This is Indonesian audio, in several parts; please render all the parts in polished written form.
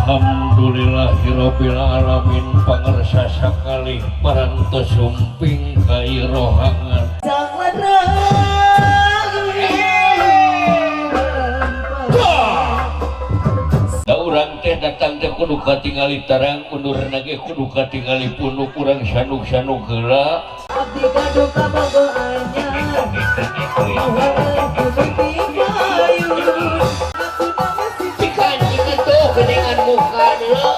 Alhamdulillahirabbil alamin pangersa sakali parantos sumping kairohangan da urang teh datang teh kudu katingali tarang undurna ge kudu katingali punuk urang sanuk-sanuk heula abdi gaduh ka bogo anyar gedengan muka dulu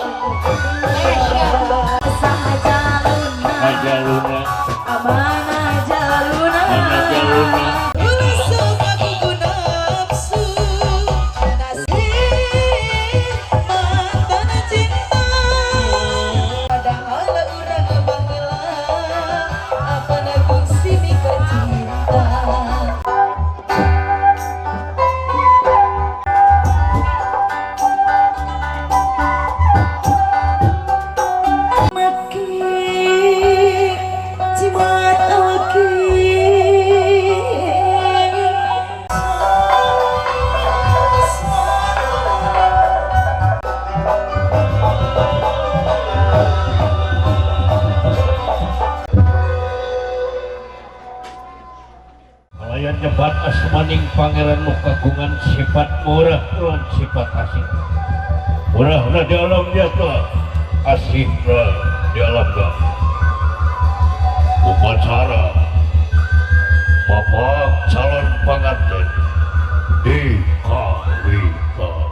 ajaluna amana jaluna mana jaluna nyebat asmaning pangeran nu kagungan sifat murah lan sifat asih. Murahna di alam nyata, asihna di alam ghaib. Upacara bapak calon pengantin dikawinkan.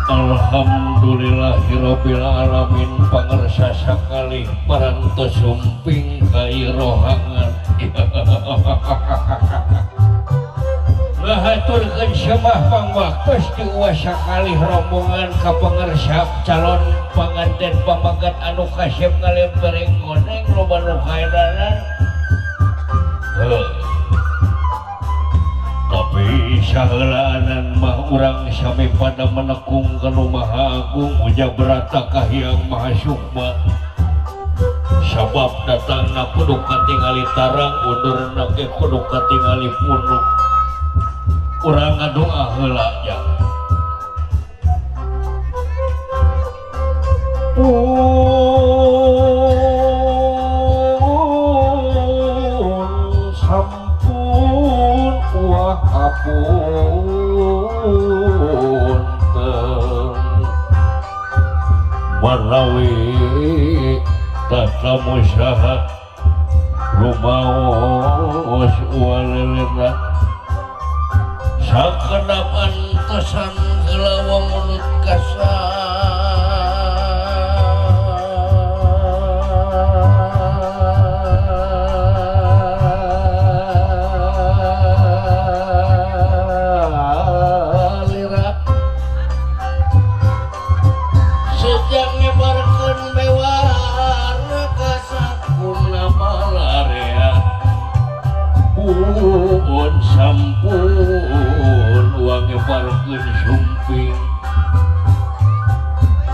Alhamdulillahirabbil alamin pangersa sakali parantos sumping kairohangan ngahaturkeun sabah pangwaktos ti uwas sakali rombongan ka pangersa calon panganten pamagat anu kasep ngalempereng godeng loba nu kaedanan tapi saheulaanan mah urang sami pada menekung kanu Maha Agung uja berata kahyang Maha Sukma sabab datangna kudu katingali tarang undurna ge kudu katingali punuk urang ngadoa heula nya Marawi tata musyahat rumaos walelena sakedap antosan gelawang mulut kasar sampun uang ngeparkeun sumping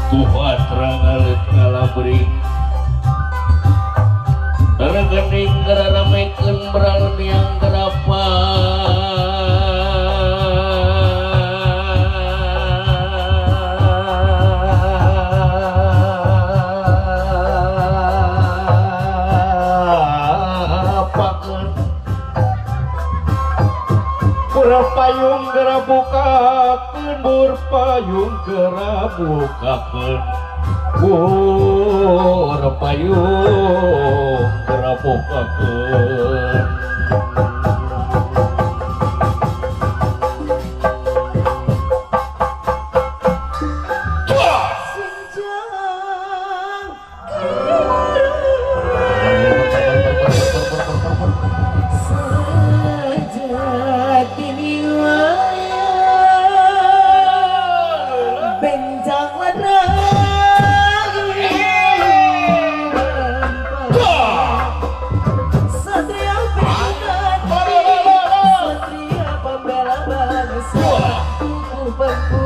tuhatra ngalet ngalabring gening gararamekeun beral niang gerapa payung geura bukakeun bur payung geura bukakeun bur payung geura bukakeun pangku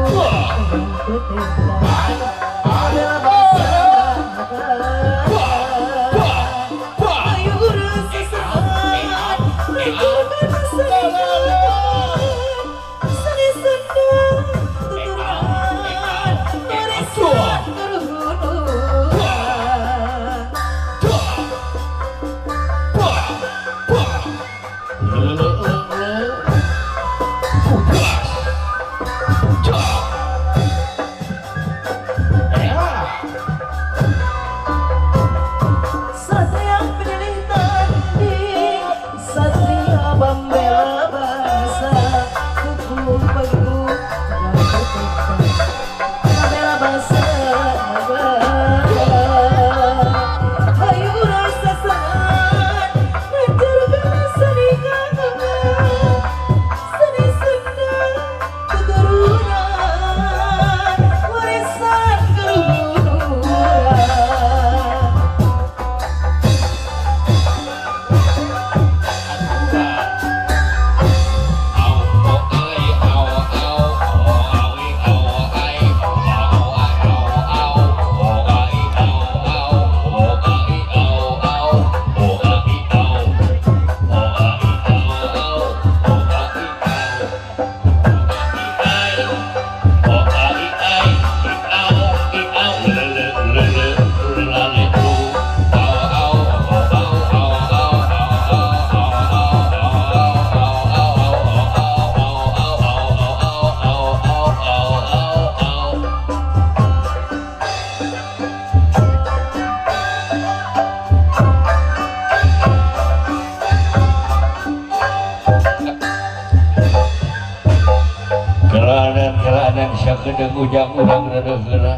kedeng ujang urang rada heula.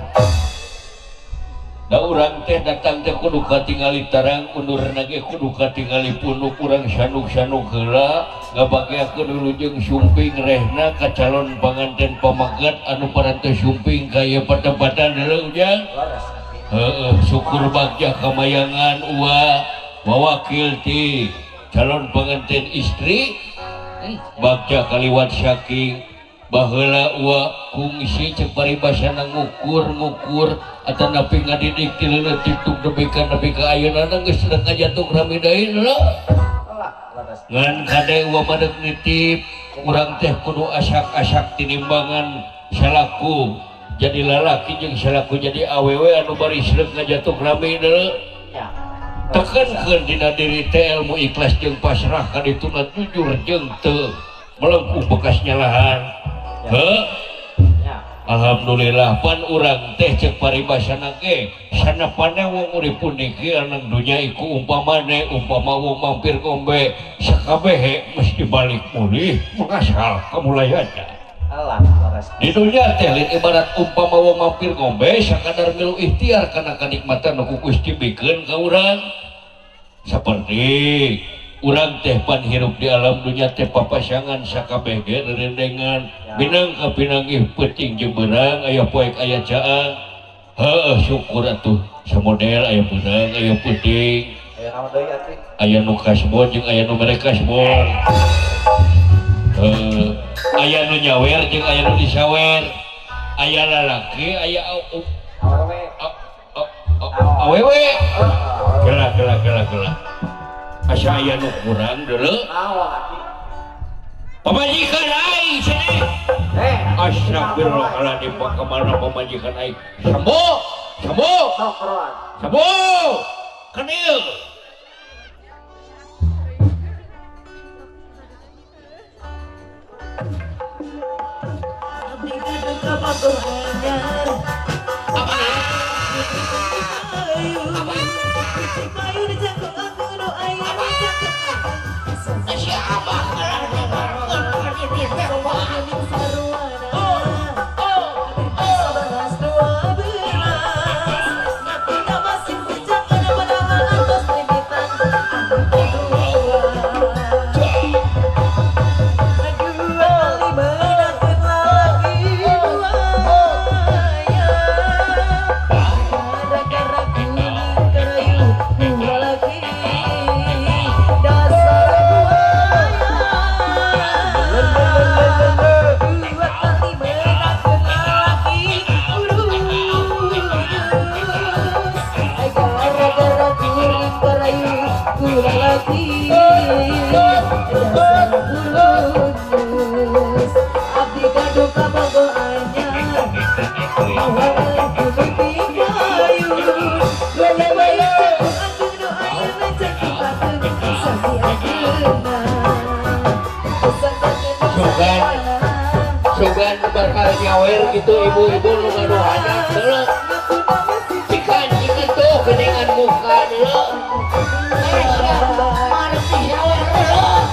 Da urang teh datang teh kudu katingali tarang, undurna ge kudu katingali punuk urang sanuk-sanuk heula, ngabageakeun wilujeng sumping rehna ka calon panganten pamagat anu parantos sumping ka ieu patempatan heula ujang. Heeh, syukur bagja kamayangan uwa mawakil ti calon pengantin istri bagja kaliwat saking baheula uwa kungsi cek paribasana ngukur atau napi ngadidik ti leuleut tituk nepi ka ayeuna geus ngajatuh rami deui heula. Ngan kade uwa madeg nitip urang teh kudu asak-asak tinimbangan salaku jadi lalaki jeung salaku jadi awewe anu bari sreuk ngajatuh rami deui. Tekankeun dina diri teh ilmu ikhlas jeung pasrah ka dituna jujur jeung teu melengkung bekas nyalahan. Alhamdulillah pan urang teh cek paribasana ge sanapana wong urip puniki anang dunya iku umpama wong mampir ngombe sakabehe mesti balik mulih mengasal kamulayanna. Di dunya teh lain ibarat umpama wong mampir ngombe sakadar milu ikhtiar kana kanikmatan nu Gusti bikeun ka urang. Saperti urang teh pan hirup di alam dunia teh papasangan sakabeh ge rerendengan minang ka pinanggih peuting jeung beurang aya poek aya caang. Heuh syukur atuh samodel aya beurang aya peuting aya naon deui atuh aya nu kasbon jeung aya nu mere kasbon. Aya nu nyawer jeung aya nu disawer, aya lalaki aya awewe gelah asa aya nu kurang deuleu pamajikan aing cenah astagfirullahaladzim pakamana pamajikan aing sambo kan ieu pikan bakal nyawer gitu ibu-ibu nu ngaduhana heula pikan itu geningan muka heula marep nyawer heula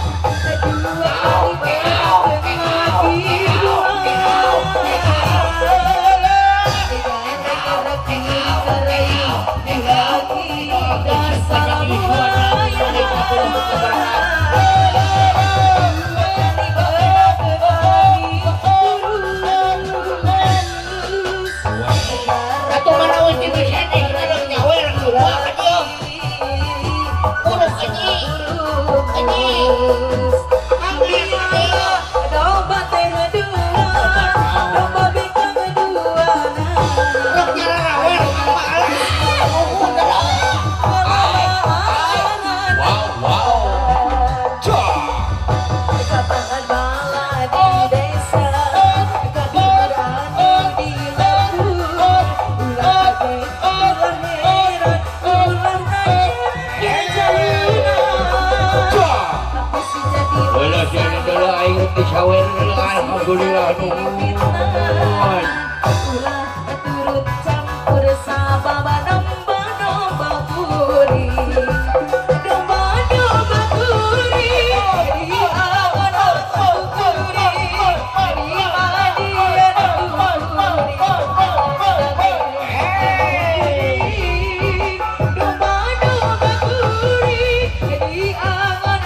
alhamdulillah nuhun ulah turut campur sababa domba kuri domba kuri di awan kuri di madian domba kuri di awan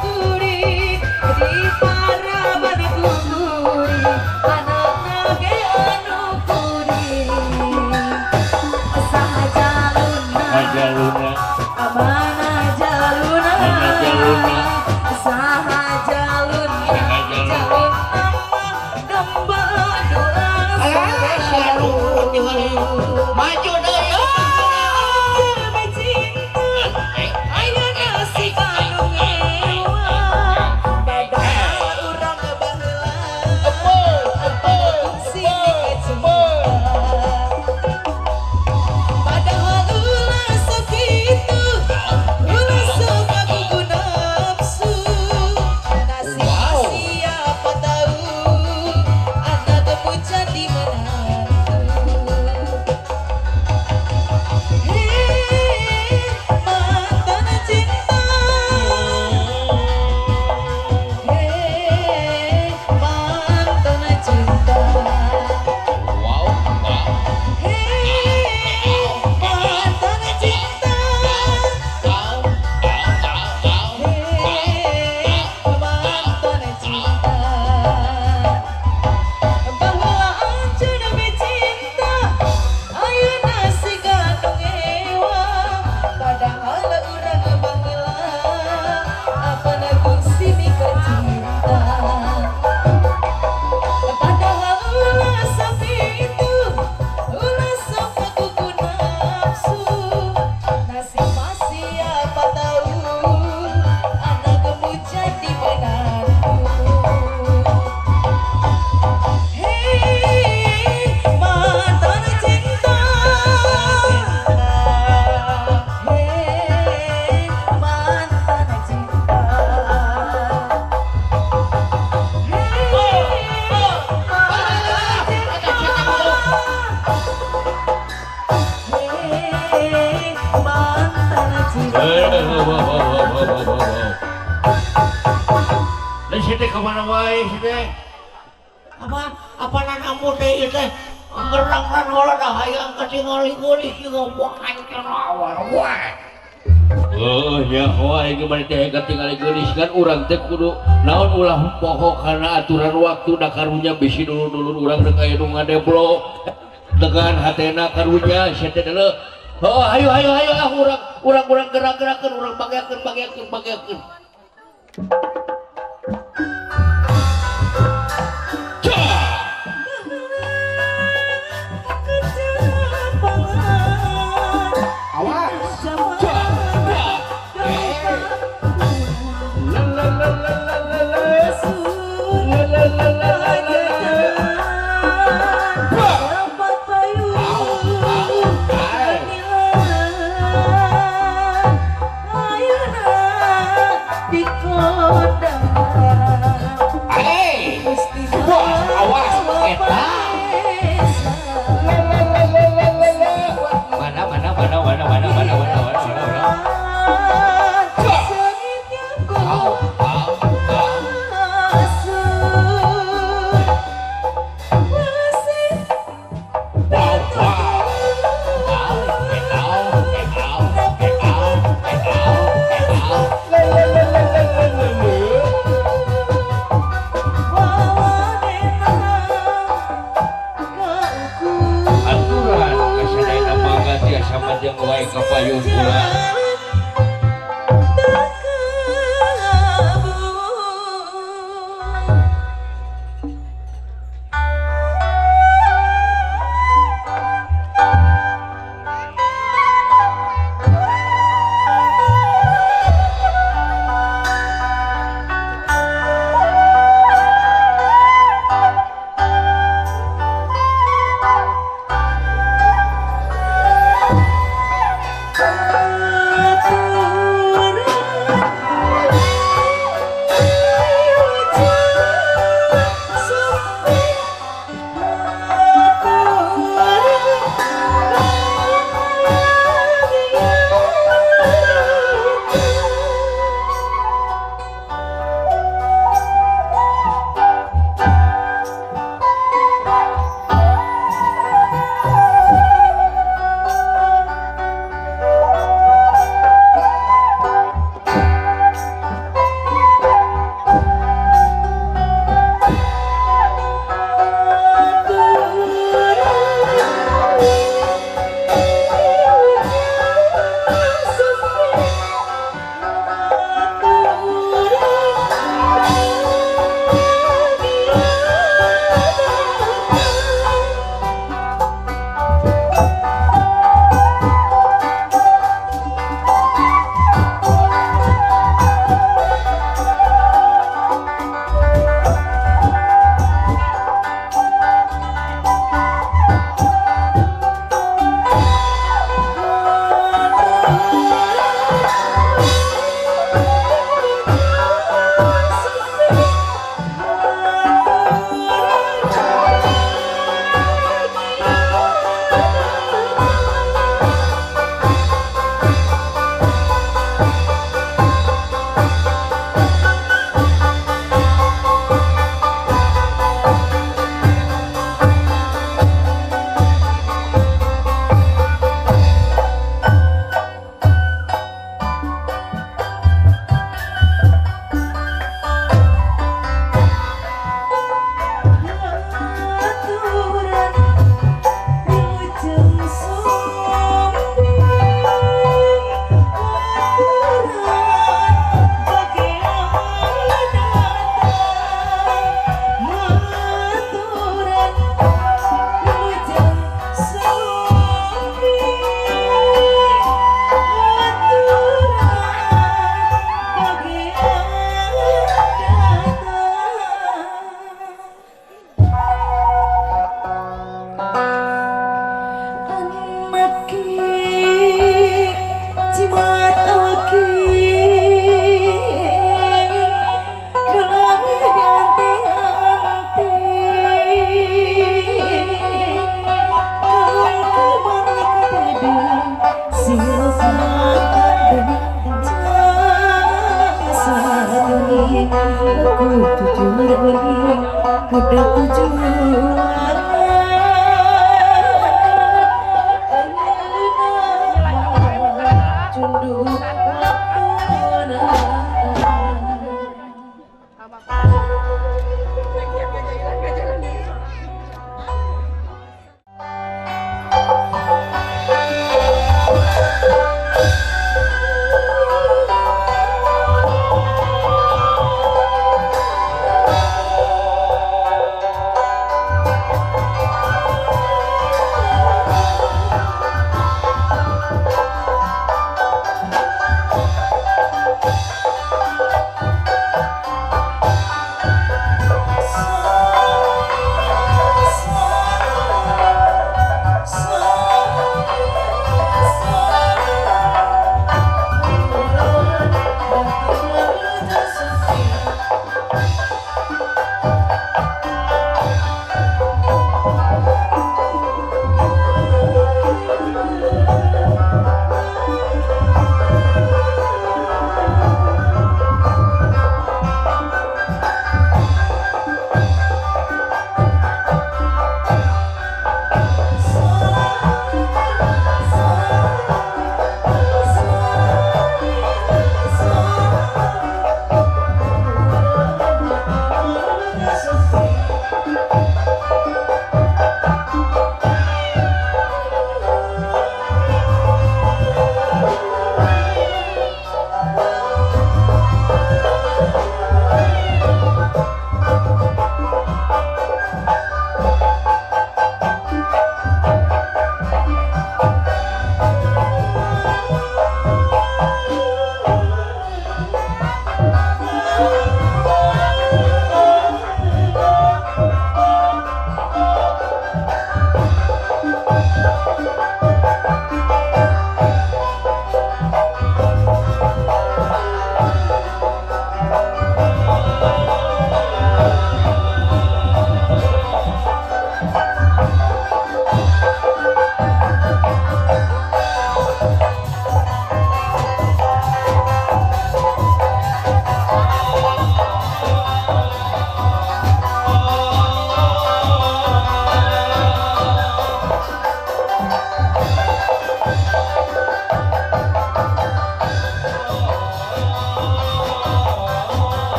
kuri di paraban kuri anak nage anu kuri ajaluna amana jaluna saha jalun jalun domba doa maju deui Siti kemana wae Siti? Apa nanamu teh teh ngerang-ngerang heula dah hayang katingali-ngali siga hancur awal wae. Ya wae gimana teh katingali geulis kan urang teh kudu naon ulah poho kana aturan waktu da karunya bisi dulu-dulu urang deuk aya nu ngadeblok dengan hatena karunya Siti deuleu. Oh ayo urang gerak-gerakeun urang bagiakeun. di kota wae kapayun kula.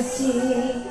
suci